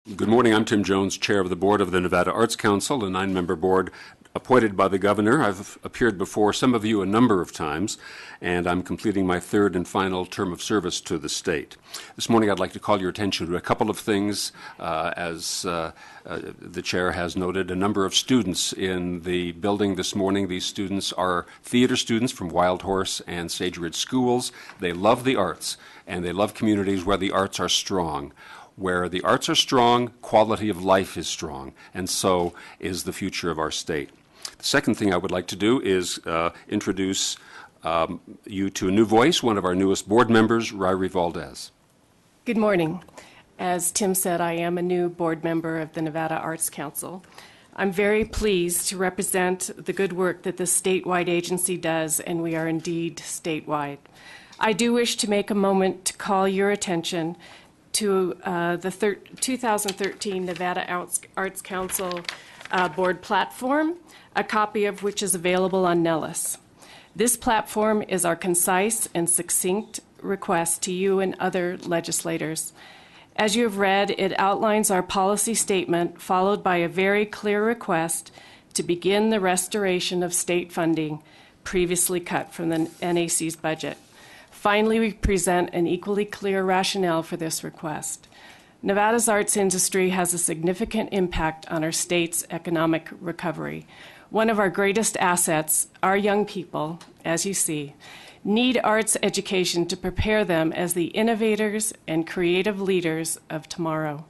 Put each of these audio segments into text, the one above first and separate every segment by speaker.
Speaker 1: Good morning. I'm Tim Jones, Chair of the Board of the Nevada Arts Council, a 9-member board appointed by the governor. I've appeared before some of you a number of times, and I'm completing my third and final term of service to the state. This morning I'd like to call your attention to a couple of things. As the chair has noted, a number of students in the building this morning. These students are theater students from Wild Horse and Sage Ridge schools. They love the arts, and they love communities where the arts are strong. Where the arts are strong, quality of life is strong, and so is the future of our state. The second thing I would like to do is introduce you to a new voice, one of our newest board members, Ryrie Valdez.
Speaker 2: Good morning. As Tim said, I am a new board member of the Nevada Arts Council. I'm very pleased to represent the good work that this statewide agency does, and we are indeed statewide. I do wish to make a moment to call your attention to the 2013 Nevada Arts Council board platform, a copy of which is available on Nellis. This platform is our concise and succinct request to you and other legislators. As you have read, it outlines our policy statement, followed by a very clear request to begin the restoration of state funding previously cut from the NAC's budget. Finally, we present an equally clear rationale for this request. Nevada's arts industry has a significant impact on our state's economic recovery. One of our greatest assets, our young people, as you see, need arts education to prepare them as the innovators and creative leaders of tomorrow.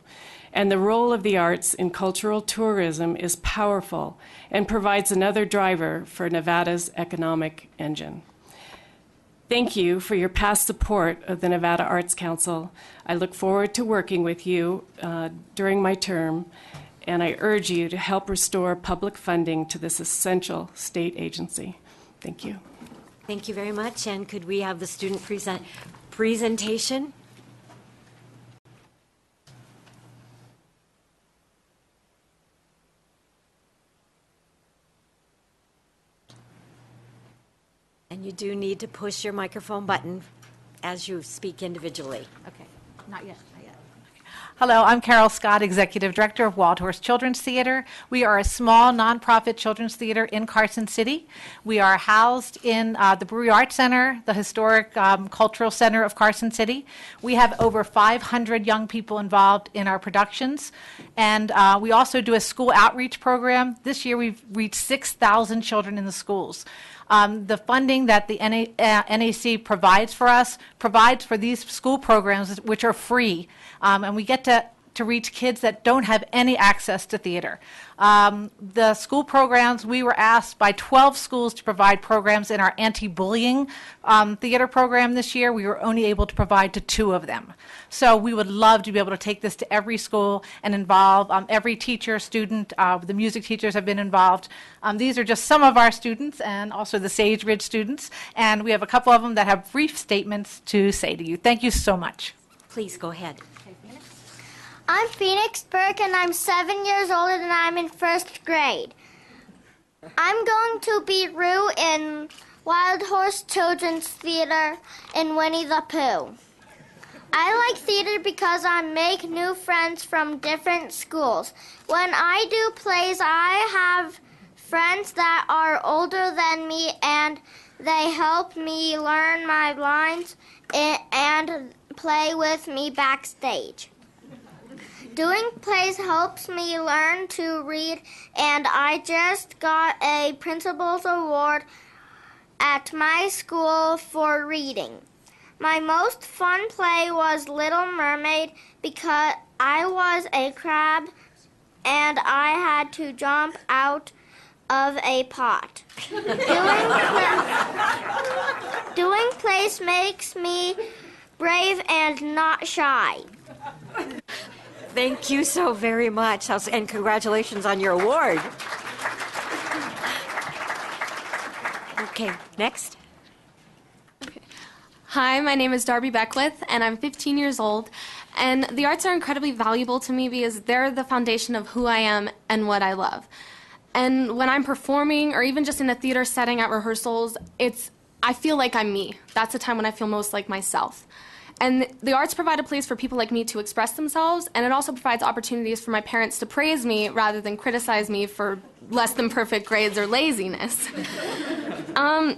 Speaker 2: And the role of the arts in cultural tourism is powerful and provides another driver for Nevada's economic engine. Thank you for your past support of the Nevada Arts Council. I look forward to working with you during my term, and I urge you to help restore public funding to this essential state agency. Thank you.
Speaker 3: Thank you very much. And could we have the student presentation? And you do need to push your microphone button as you speak individually.
Speaker 4: Okay, not yet. Hello, I'm Carol Scott, Executive Director of Wild Horse Children's Theater. We are a small nonprofit children's theater in Carson City. We are housed in the Brewery Arts Center, the historic cultural center of Carson City. We have over 500 young people involved in our productions, and we also do a school outreach program. This year we've reached 6,000 children in the schools. The funding that the NAC provides for us provides for these school programs, which are free, and we get to reach kids that don't have any access to theater. The school programs, we were asked by 12 schools to provide programs in our anti-bullying theater program this year. We were only able to provide to 2 of them. So we would love to be able to take this to every school and involve every teacher, student. The music teachers have been involved. These are just some of our students and also the Sage Ridge students. And we have a couple of them that have brief statements to say to you. Thank you so much.
Speaker 3: Please go ahead.
Speaker 5: I'm Phoenix Burke, and I'm 7 years old, and I'm in 1st grade. I'm going to be Roo in Wild Horse Children's Theater in Winnie the Pooh. I like theater because I make new friends from different schools. When I do plays, I have friends that are older than me, and they help me learn my lines and play with me backstage. Doing plays helps me learn to read, and I just got a principal's award at my school for reading. My most fun play was Little Mermaid because I was a crab and I had to jump out of a pot. Doing plays makes me brave and not shy.
Speaker 3: Thank you so very much, and congratulations on your award. Okay, next.
Speaker 6: Okay. Hi, my name is Darby Beckwith, and I'm 15 years old. And the arts are incredibly valuable to me because they're the foundation of who I am and what I love. And when I'm performing, or even just in a theater setting at rehearsals, I feel like I'm me. That's the time when I feel most like myself. And the arts provide a place for people like me to express themselves, and it also provides opportunities for my parents to praise me rather than criticize me for less than perfect grades or laziness.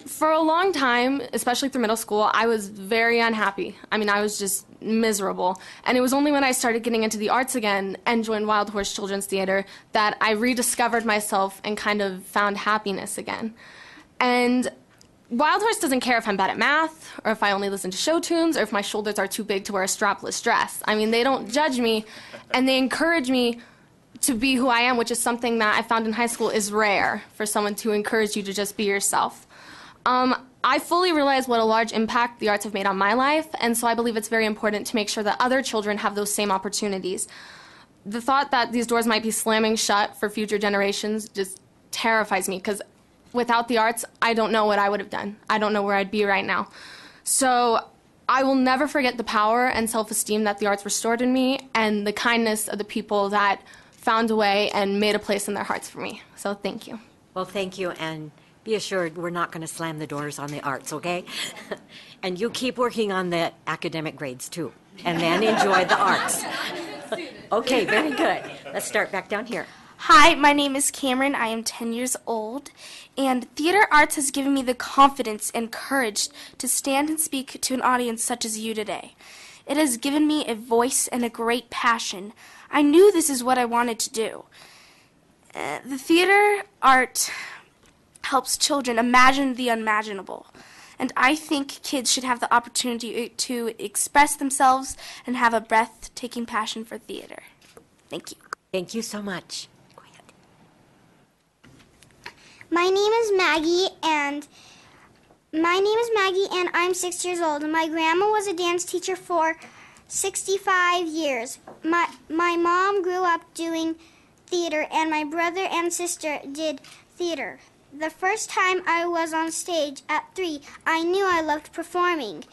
Speaker 6: For a long time, especially through middle school, I was very unhappy. I mean, I was just miserable. And it was only when I started getting into the arts again and joined Wild Horse Children's Theater that I rediscovered myself and kind of found happiness again. And Wild Horse doesn't care if I'm bad at math, or if I only listen to show tunes, or if my shoulders are too big to wear a strapless dress. I mean, they don't judge me, and they encourage me to be who I am, which is something that I found in high school is rare for someone to encourage you to just be yourself. I fully realize what a large impact the arts have made on my life, and so I believe it's very important to make sure that other children have those same opportunities. The thought that these doors might be slamming shut for future generations just terrifies me, because without the arts, I don't know what I would have done. I don't know where I'd be right now. So I will never forget the power and self-esteem that the arts restored in me, and the kindness of the people that found a way and made a place in their hearts for me. So thank you.
Speaker 3: Well, thank you, and be assured we're not going to slam the doors on the arts, okay? And you keep working on the academic grades, too, and then enjoy the arts. Okay, very good. Let's start back down here.
Speaker 7: Hi, my name is Cameron. I am 10 years old, and theater arts has given me the confidence and courage to stand and speak to an audience such as you today. It has given me a voice and a great passion. I knew this is what I wanted to do. The theater art helps children imagine the unimaginable, and I think kids should have the opportunity to express themselves and have a breathtaking passion for theater. Thank you.
Speaker 3: Thank you so much. Go ahead.
Speaker 5: My name is Maggie, and I'm 6 years old. And my grandma was a dance teacher for 65 years. My mom grew up doing theater, and my brother and sister did theater. The first time I was on stage at 3, I knew I loved performing.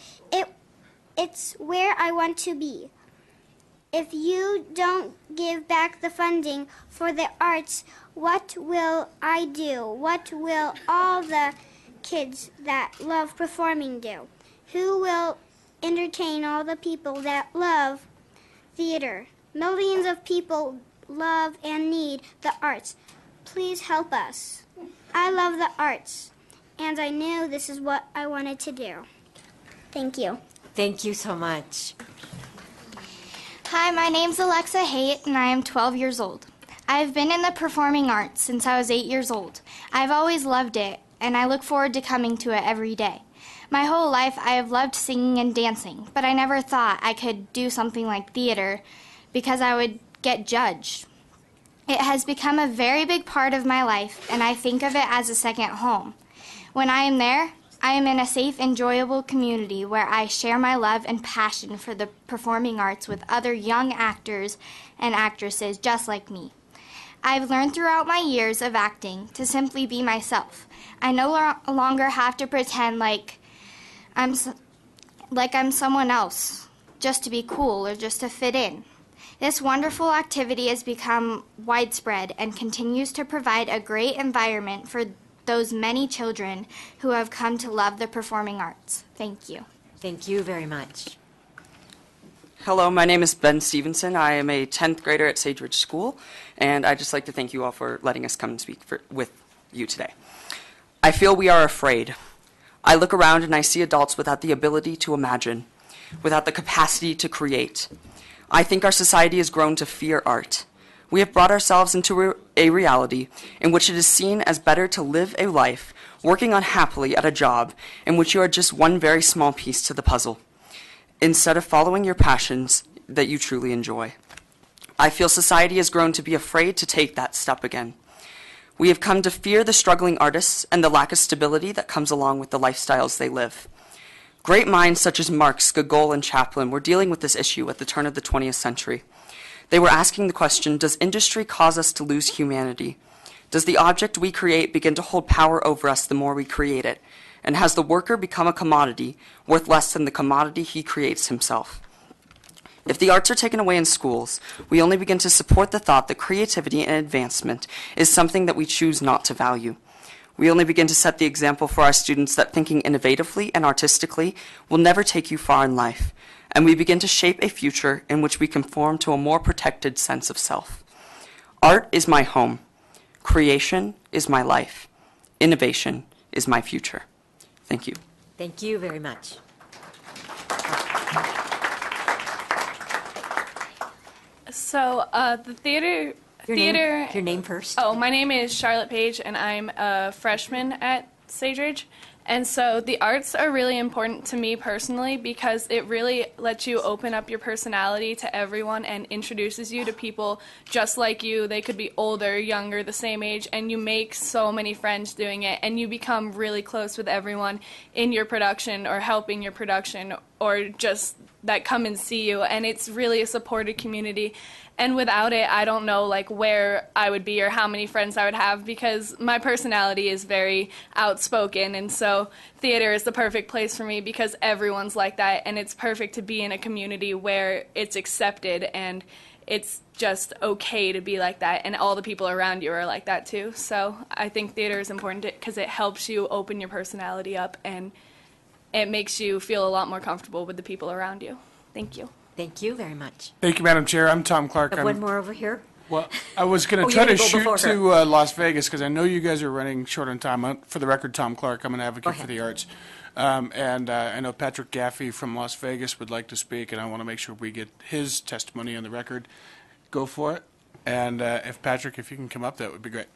Speaker 5: It's where I want to be. If you don't give back the funding for the arts, what will I do? What will all the kids that love performing do? Who will entertain all the people that love theater? Millions of people love and need the arts. Please help us. I love the arts, and I knew this is what I wanted to do. Thank you.
Speaker 3: Thank you so much.
Speaker 8: Hi, my name's Alexa Haight, and I am 12 years old. I've been in the performing arts since I was 8 years old. I've always loved it, and I look forward to coming to it every day. My whole life, I have loved singing and dancing, but I never thought I could do something like theater because I would get judged. It has become a very big part of my life, and I think of it as a second home. When I am there, I am in a safe, enjoyable community where I share my love and passion for the performing arts with other young actors and actresses just like me. I've learned throughout my years of acting to simply be myself. I no longer have to pretend like I'm someone else just to be cool or just to fit in. This wonderful activity has become widespread and continues to provide a great environment for those many children who have come to love the performing arts. Thank you.
Speaker 3: Thank you very much.
Speaker 9: Hello, my name is Ben Stevenson. I am a 10th grader at Sage Ridge School, and I'd just like to thank you all for letting us come and speak with you today. I feel we are afraid. I look around and I see adults without the ability to imagine, without the capacity to create. I think our society has grown to fear art. We have brought ourselves into a reality in which it is seen as better to live a life working unhappily at a job in which you are just one very small piece to the puzzle, instead of following your passions that you truly enjoy. I feel society has grown to be afraid to take that step again. We have come to fear the struggling artists and the lack of stability that comes along with the lifestyles they live. Great minds such as Marx, Gogol, and Chaplin were dealing with this issue at the turn of the 20th century. They were asking the question, does industry cause us to lose humanity? Does the object we create begin to hold power over us the more we create it? And has the worker become a commodity worth less than the commodity he creates himself? If the arts are taken away in schools, we only begin to support the thought that creativity and advancement is something that we choose not to value. We only begin to set the example for our students that thinking innovatively and artistically will never take you far in life, and we begin to shape a future in which we conform to a more protected sense of self. Art is my home. Creation is my life. Innovation is my future. Thank you.
Speaker 3: Thank you very much.
Speaker 7: So the theater.
Speaker 3: Your name first.
Speaker 7: Oh, my name is Charlotte Page, and I'm a freshman at Sage Ridge. And so the arts are really important to me personally because it really lets you open up your personality to everyone and introduces you to people just like you. They could be older, younger, the same age, and you make so many friends doing it, and you become really close with everyone in your production or helping your production or just that come and see you, and it's really a supported community. And without it, I don't know like where I would be or how many friends I would have because my personality is very outspoken, and so theater is the perfect place for me because everyone's like that, and it's perfect to be in a community where it's accepted and it's just okay to be like that, and all the people around you are like that too. So I think theater is important because it helps you open your personality up and it makes you feel a lot more comfortable with the people around you. Thank you.
Speaker 3: Thank you very much.
Speaker 10: Thank you, Madam Chair. I'm Tom Clark.
Speaker 3: One more over here.
Speaker 10: Well, I was going to
Speaker 3: you
Speaker 10: try
Speaker 3: had
Speaker 10: to
Speaker 3: to go before
Speaker 10: shoot
Speaker 3: her.
Speaker 10: to Las Vegas because I know you guys are running short on time. For the record, Tom Clark. I'm an advocate for the arts. And I know Patrick Gaffey from Las Vegas would like to speak, and I want to make sure we get his testimony on the record. Go for it. And if Patrick, if you can come up, that would be great.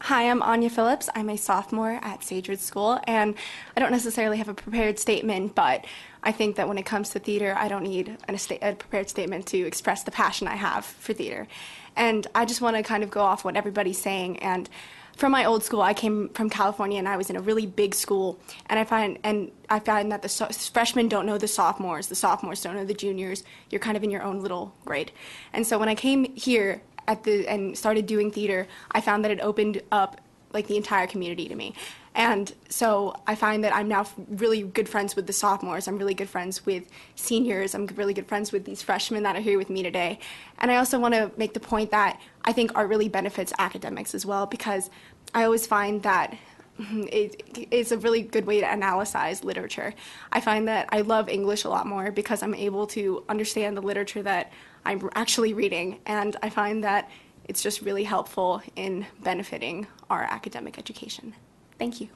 Speaker 11: Hi, I'm Anya Phillips. I'm a sophomore at Sage Ridge School, and I don't necessarily have a prepared statement, but I think that when it comes to theater, I don't need a prepared statement to express the passion I have for theater. And I just want to kind of go off what everybody's saying. And from my old school, I came from California, and I was in a really big school, and I find that the freshmen don't know the sophomores don't know the juniors. You're kind of in your own little grade. And so when I came here and started doing theater, I found that it opened up like the entire community to me. And so I find that I'm now really good friends with the sophomores. I'm really good friends with seniors. I'm really good friends with these freshmen that are here with me today. And I also want to make the point that I think art really benefits academics as well, because I always find that it's a really good way to analyze literature. I find that I love English a lot more because I'm able to understand the literature that I'm actually reading, and I find that it's just really helpful in benefiting our academic education. Thank you.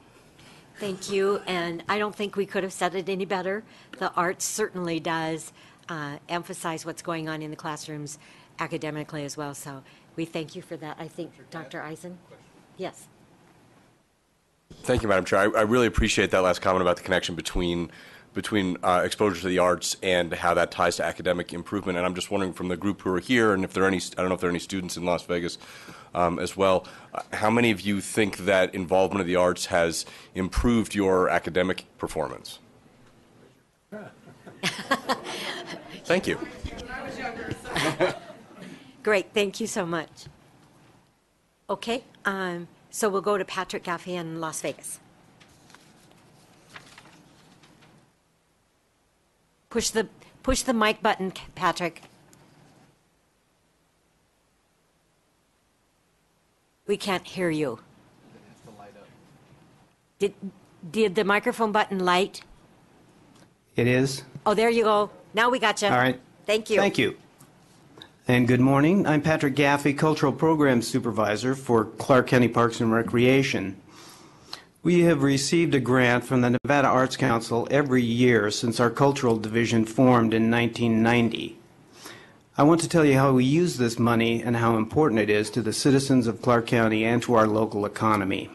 Speaker 3: Thank you, and I don't think we could have said it any better. The arts certainly does emphasize what's going on in the classrooms academically as well, so we thank you for that. I think, Dr. Eisen? Yes.
Speaker 12: Thank you, Madam Chair. I really appreciate that last comment about the connection between exposure to the arts and how that ties to academic improvement. And I'm just wondering from the group who are here, and if there are any, I don't know if there are any students in Las Vegas as well, how many of you think that involvement of the arts has improved your academic performance? Thank you.
Speaker 3: Great, thank you so much. Okay, so we'll go to Patrick Gaffey in Las Vegas. Push the mic button, Patrick. We can't hear you. Did the microphone button light?
Speaker 13: It is.
Speaker 3: Oh, there you go. Now we got you.
Speaker 13: All right.
Speaker 3: Thank you.
Speaker 13: Thank you. And good morning. I'm Patrick Gaffey, Cultural Programs Supervisor for Clark County Parks and Recreation. We have received a grant from the Nevada Arts Council every year since our cultural division formed in 1990. I want to tell you how we use this money and how important it is to the citizens of Clark County and to our local economy.